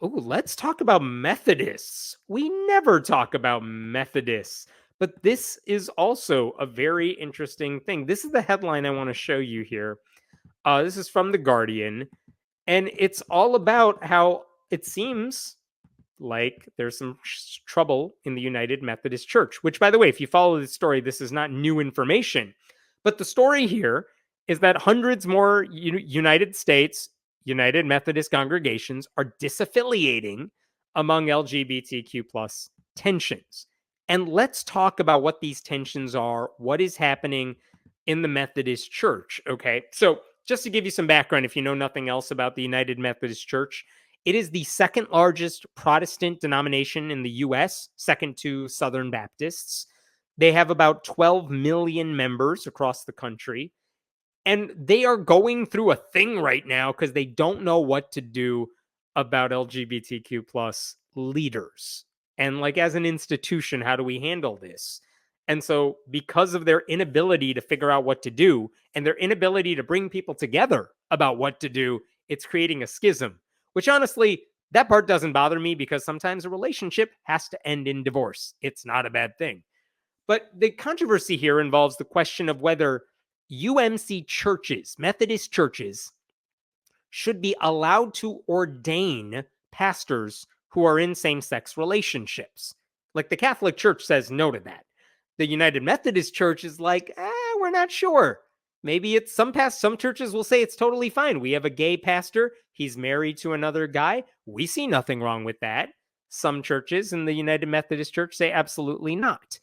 Oh, let's talk about Methodists. We never talk about Methodists, but this is also a very interesting thing. This is the headline I want to show you here. This is from The Guardian, and it's all about how it seems like there's some trouble in the United Methodist Church, which, by the way, if you follow this story, this is not new information. But the story here is that hundreds more United States United Methodist congregations are disaffiliating among LGBTQ plus tensions. And let's talk about what these tensions are, what is happening in the Methodist Church. Okay. So, just to give you some background, if you know nothing else about the United Methodist Church, it is the second largest Protestant denomination in the US, second to Southern Baptists. They have about 12 million members across the country. And they are going through a thing right now because they don't know what to do about LGBTQ plus leaders. And like as an institution, how do we handle this? And so, because of their inability to figure out what to do and their inability to bring people together about what to do, it's creating a schism, which honestly, that part doesn't bother me because sometimes a relationship has to end in divorce. It's not a bad thing. But the controversy here involves the question of whether UMC churches, Methodist churches, should be allowed to ordain pastors who are in same sex relationships. Like the Catholic Church says no to that. The United Methodist Church is like, we're not sure. Maybe it's some churches will say it's totally fine. We have a gay pastor. He's married to another guy. We see nothing wrong with that. Some churches in the United Methodist Church say absolutely not.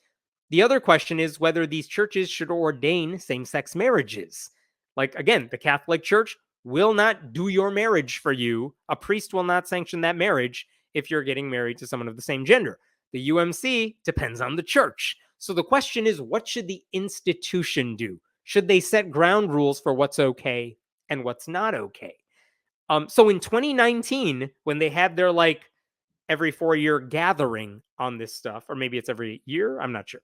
The other question is whether these churches should ordain same-sex marriages. Like, again, the Catholic Church will not do your marriage for you. A priest will not sanction that marriage if you're getting married to someone of the same gender. The UMC depends on the church. So the question is, what should the institution do? Should they set ground rules for what's okay and what's not okay? So in 2019, when they had their every 4-year gathering on this stuff, or maybe it's every year, I'm not sure.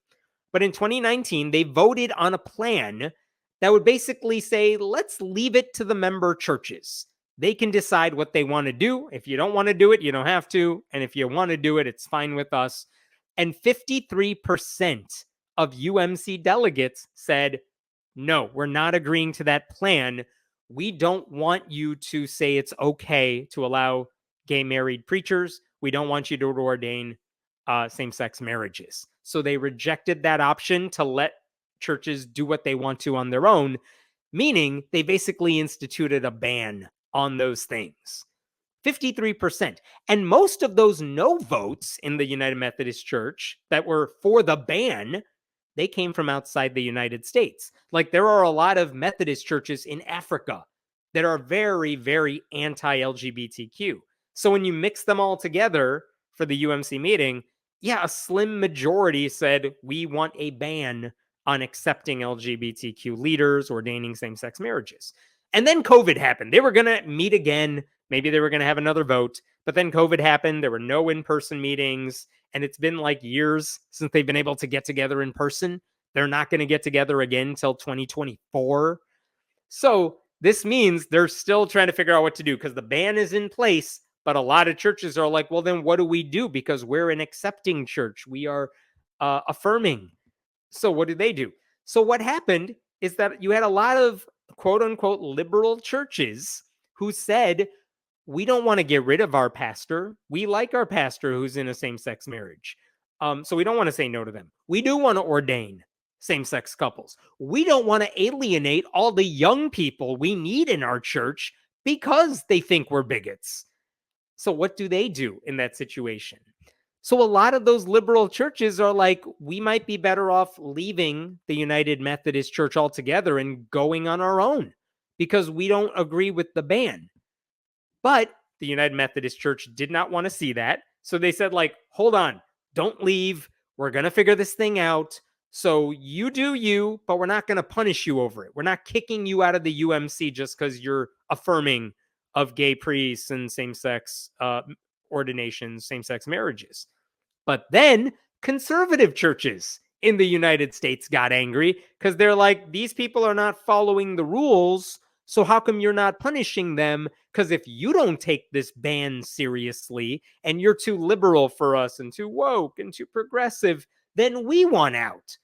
But in 2019, they voted on a plan that would basically say, let's leave it to the member churches. They can decide what they want to do. If you don't want to do it, you don't have to. And if you want to do it, it's fine with us. And 53% of UMC delegates said, no, we're not agreeing to that plan. We don't want you to say it's okay to allow gay married preachers. We don't want you to ordain same-sex marriages. So they rejected that option to let churches do what they want to on their own, meaning they basically instituted a ban on those things. 53%. And most of those no votes in the United Methodist Church that were for the ban, they came from outside the United States. Like there are a lot of Methodist churches in Africa that are very, very anti-LGBTQ. So when you mix them all together for the UMC meeting, yeah, a slim majority said we want a ban on accepting LGBTQ leaders ordaining same-sex marriages. And then COVID happened. They were going to meet again. Maybe they were going to have another vote. But then COVID happened. There were no in-person meetings. And it's been like years since they've been able to get together in person. They're not going to get together again until 2024. So this means they're still trying to figure out what to do because the ban is in place. But a lot of churches are like, well, then what do we do? Because we're an accepting church. We are affirming. So what do? So what happened is that you had a lot of quote unquote liberal churches who said, we don't want to get rid of our pastor. We like our pastor who's in a same-sex marriage. So we don't want to say no to them. We do want to ordain same-sex couples. We don't want to alienate all the young people we need in our church because they think we're bigots. So what do they do in that situation? So a lot of those liberal churches are like, we might be better off leaving the United Methodist Church altogether and going on our own because we don't agree with the ban. But the United Methodist Church did not want to see that. So they said, hold on, don't leave. We're going to figure this thing out. So you do you, but we're not going to punish you over it. We're not kicking you out of the UMC just because you're affirming of gay priests and same-sex ordinations, same-sex marriages. But then conservative churches in the United States got angry because they're like, these people are not following the rules. So how come you're not punishing them? Because if you don't take this ban seriously and you're too liberal for us and too woke and too progressive, then we want out.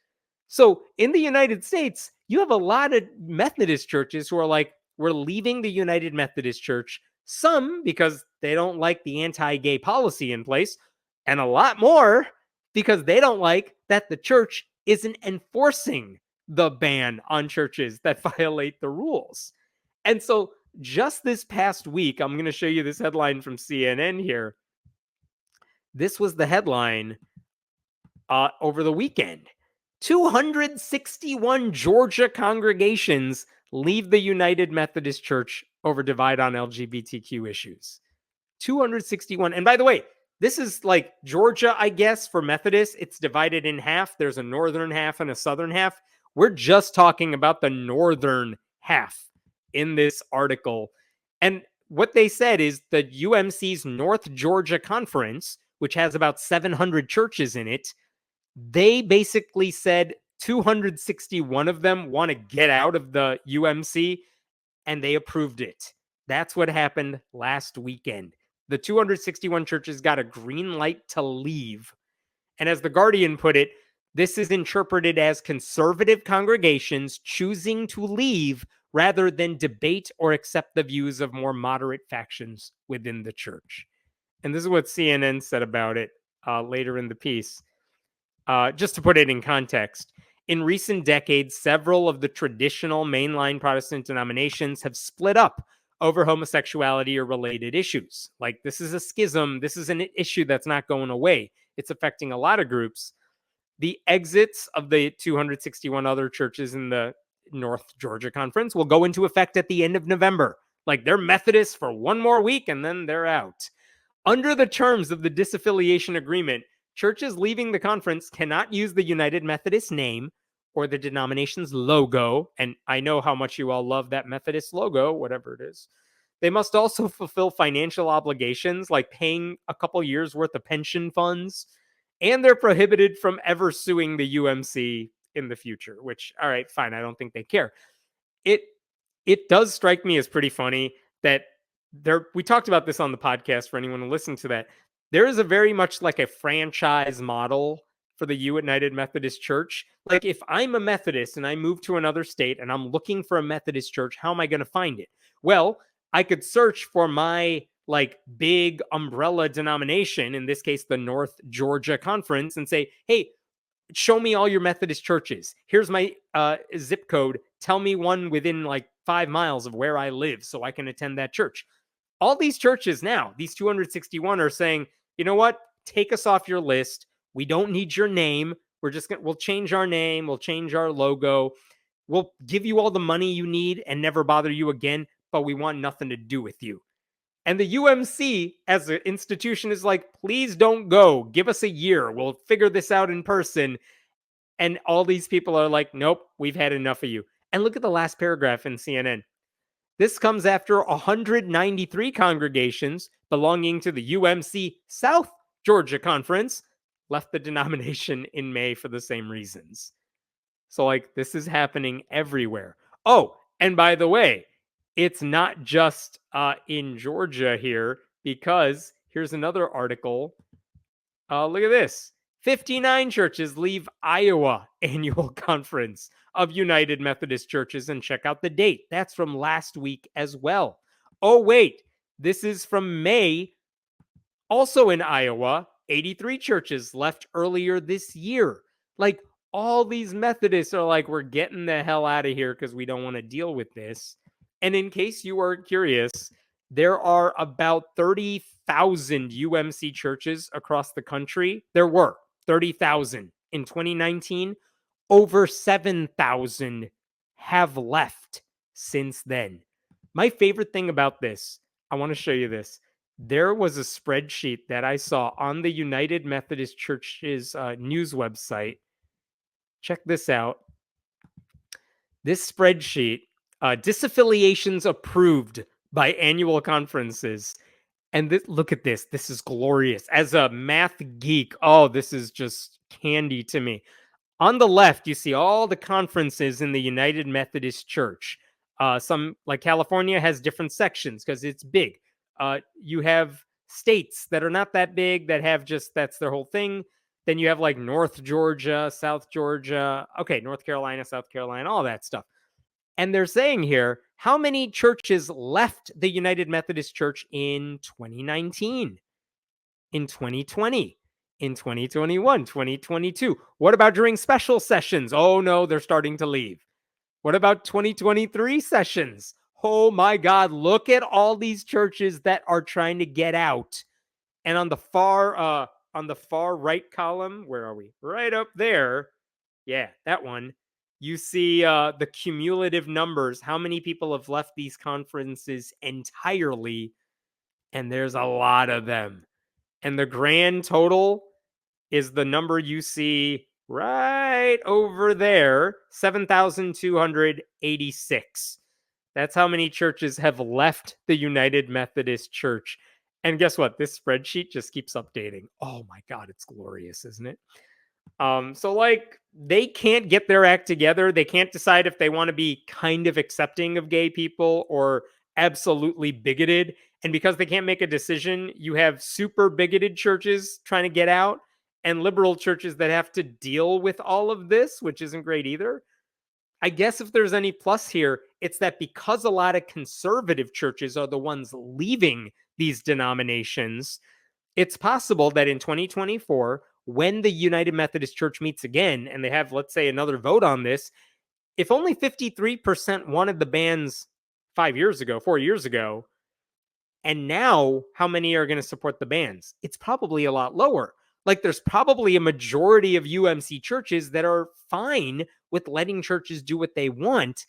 So in the United States, you have a lot of Methodist churches who are like, we're leaving the United Methodist Church. Some because they don't like the anti gay policy in place, and a lot more because they don't like that the church isn't enforcing the ban on churches that violate the rules. And so just this past week, I'm going to show you this headline from CNN here. This was the headline over the weekend. 261 Georgia congregations leave the United Methodist Church over divide on LGBTQ issues. 261. And by the way, this is like Georgia, I guess, for Methodists. It's divided in half. There's a northern half and a southern half. We're just talking about the northern half in this article. And what they said is the UMC's North Georgia Conference, which has about 700 churches in it, they basically said 261 of them want to get out of the UMC, and they approved it. That's what happened last weekend. The 261 churches got a green light to leave. And as The Guardian put it, this is interpreted as conservative congregations choosing to leave rather than debate or accept the views of more moderate factions within the church. And this is what CNN said about it later in the piece. Just to put it in context, in recent decades, several of the traditional mainline Protestant denominations have split up over homosexuality or related issues. Like, this is a schism. This is an issue that's not going away. It's affecting a lot of groups. The exits of the 261 other churches in the North Georgia Conference will go into effect at the end of November. Like, they're Methodists for one more week and then they're out. Under the terms of the disaffiliation agreement, churches leaving the conference cannot use the United Methodist name or the denomination's logo. And I know how much you all love that Methodist logo, whatever it is. They must also fulfill financial obligations like paying a couple years worth of pension funds. And they're prohibited from ever suing the UMC in the future, which, all right, fine. I don't think they care. It does strike me as pretty funny that we talked about this on the podcast for anyone who listens to that. There is a very much like a franchise model for the United Methodist Church. Like, if I'm a Methodist and I move to another state and I'm looking for a Methodist church, how am I going to find it? Well, I could search for my like big umbrella denomination, in this case, the North Georgia Conference, and say, hey, show me all your Methodist churches. Here's my zip code. Tell me one within like 5 miles of where I live so I can attend that church. All these churches now, these 261 are saying, you know what? Take us off your list. We don't need your name. We'll change our name. We'll change our logo. We'll give you all the money you need and never bother you again, but we want nothing to do with you. And the UMC as an institution is like, please don't go. Give us a year. We'll figure this out in person. And all these people are like, nope, we've had enough of you. And look at the last paragraph in CNN. This comes after 193 congregations belonging to the UMC South Georgia Conference left the denomination in May for the same reasons. So, like, this is happening everywhere. Oh, and by the way, it's not just in Georgia here, because here's another article. Look at this. 59 churches leave Iowa annual conference of United Methodist Churches, and check out the date. That's from last week as well. Oh, wait, this is from May. Also in Iowa, 83 churches left earlier this year. Like, all these Methodists are like, we're getting the hell out of here because we don't want to deal with this. And in case you are curious, there are about 30,000 UMC churches across the country. There were 30,000 in 2019. Over 7,000 have left since then. My favorite thing about this, I want to show you this. There was a spreadsheet that I saw on the United Methodist Church's news website. Check this out. This spreadsheet, disaffiliations approved by annual conferences. And look at this. This is glorious. As a math geek, oh, this is just candy to me. On the left, you see all the conferences in the United Methodist Church. Some, like California, has different sections because it's big. You have states that are not that big that have just that's their whole thing. Then you have like North Georgia, South Georgia, okay, North Carolina, South Carolina, all that stuff. And they're saying here, how many churches left the United Methodist Church in 2019, in 2020, in 2021, 2022? What about during special sessions? Oh no, they're starting to leave. What about 2023 sessions? Oh my God, look at all these churches that are trying to get out. And on the far right column, where are we? Right up there. Yeah, that one. You see the cumulative numbers, how many people have left these conferences entirely, and there's a lot of them. And the grand total is the number you see right over there, 7,286. That's how many churches have left the United Methodist Church. And guess what? This spreadsheet just keeps updating. Oh my God, it's glorious, isn't it? So like they can't get their act together. They can't decide if they want to be kind of accepting of gay people or absolutely bigoted. And because they can't make a decision, you have super bigoted churches trying to get out and liberal churches that have to deal with all of this, which isn't great either. I guess if there's any plus here, it's that because a lot of conservative churches are the ones leaving these denominations, it's possible that in 2024, when the United Methodist Church meets again and they have, let's say, another vote on this, if only 53% wanted the bans 5 years ago, 4 years ago, and now how many are going to support the bans? It's probably a lot lower. Like there's probably a majority of UMC churches that are fine with letting churches do what they want.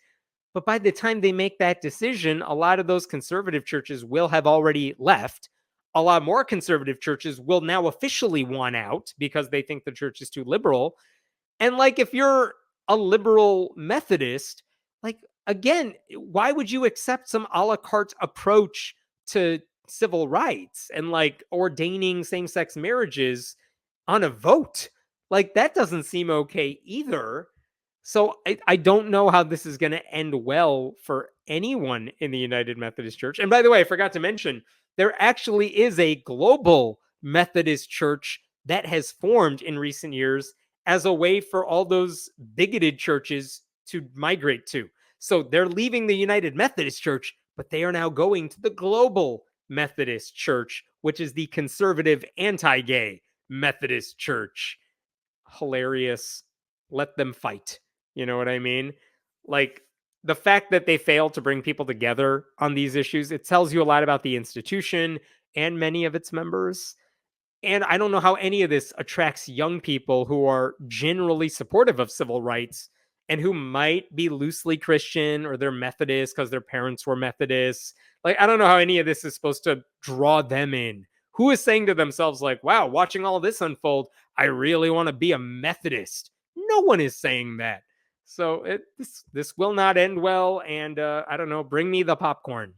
But by the time they make that decision, a lot of those conservative churches will have already left. A lot more conservative churches will now officially want out because they think the church is too liberal. And like if you're a liberal Methodist, like again, why would you accept some a la carte approach to civil rights and like ordaining same-sex marriages on a vote? Like that doesn't seem okay either. So I don't know how this is going to end well for anyone in the United Methodist Church. And by the way, I forgot to mention, there actually is a global Methodist church that has formed in recent years as a way for all those bigoted churches to migrate to. So they're leaving the United Methodist Church, but they are now going to the Global Methodist Church, which is the conservative anti-gay Methodist Church. Hilarious. Let them fight. You know what I mean? Like the fact that they fail to bring people together on these issues, it tells you a lot about the institution and many of its members. And I don't know how any of this attracts young people who are generally supportive of civil rights and who might be loosely Christian or they're Methodist because their parents were Methodists. Like, I don't know how any of this is supposed to draw them in. Who is saying to themselves, like, wow, watching all this unfold, I really want to be a Methodist? No one is saying that. So this will not end well. And I don't know, bring me the popcorn.